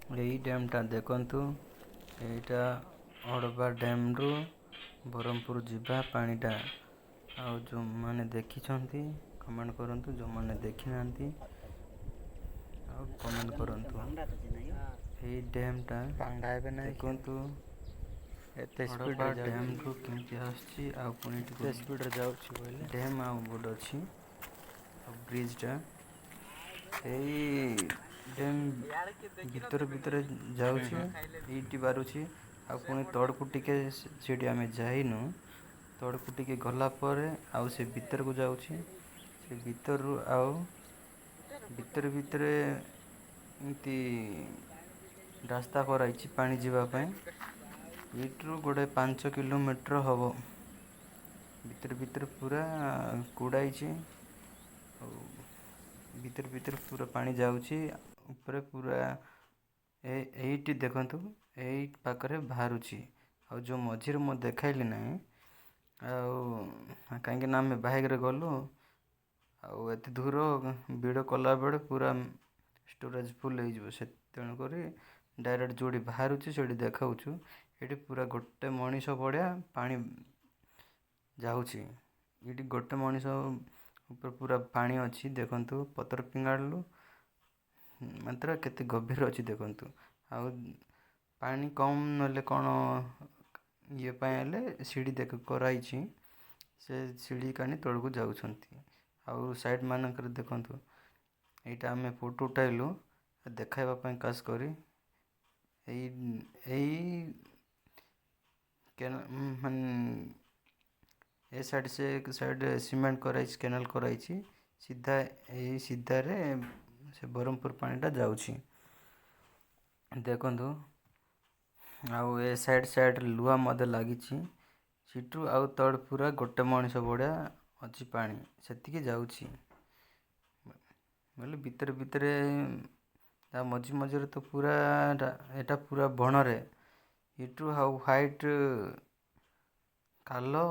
यही डैमटा देखंतु एटा अड़बा डैम रु ब्रह्मपुर जिबा पानीटा जो माने देखिछंती कमेंट करंतु जो माने देखि नांती कमेंट करंतु। एई डैमटा देखंतु एते स्पीड रे डैम रु केमती आछी आ पुनी एते स्पीड रे जाउछि बोले डैम आ बोर्ड अछि ब्रिज टा एई डैम भीतर जाउछि एइटी बारुछि आ पुनी तड़कू टिके सेठी आमे जाइनु तड़कू टिके गला परे आउ से भीतर को जाउछि से भीतर रु आउ भीतर इति रास्ता कराइछि पानी जीवा पय इट्रु गोटे 5 किलोमीटर हबो भीतर पूरा कुड़ाइछि भीतर पूरा पानी जाउछि ऊपर पूरा एइटी देखंतु एई पाकरे बाहरुछि आ जो मझिर म देखाइली नाही आ काहे ना हम बाइक रे गलु आ एते दूर वीडियो कला बेले पूरा स्टोरेज फुल हो जिवो से तेणु करी डायरेक्ट जोड़ी बाहरुछि सेठी देखाउछु एठी पूरा गोटे मनीष बड्या पानी जाउछि एठी गोटे मनीष ऊपर पूरा पानी अछि देखंतु पतर पिंगाड़लु मात्र केते गभीर अछि देखंतु आ पानी कम नले कोन ये पाएले सीढ़ी देख कराइछि से सीढ़ी कानी तळकु जाउछंती आ साइड मानकर देखंतु एटा हमें फोटो उठाइलु देखाइबा पय खास करी एई केन मन ए साइड से एक साइड सीमेंट कराइछि कैनल कराइछि सीधा रे से ब्रह्मपुर पानीटा जाउछि देखंतु आउ ए साइड लुहा मदे लागिछि सिटू आउ तड़ पूरा गोटे मनीष बड्या अछि पानी सेतिकी जाउछि बोले भीतर ता मझी रे तो पूरा एटा पूरा बणरे इटू हाउ हाइट खालो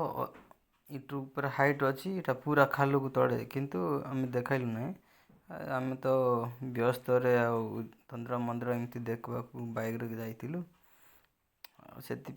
इटू ऊपर हाइट अछि एटा पूरा खालो को तड़े किंतु हम देखाइलु नै आमे तो व्यस्त रे आ तंत्र मंत्र एमती देखबा बाइक रे जाइतिलु सेति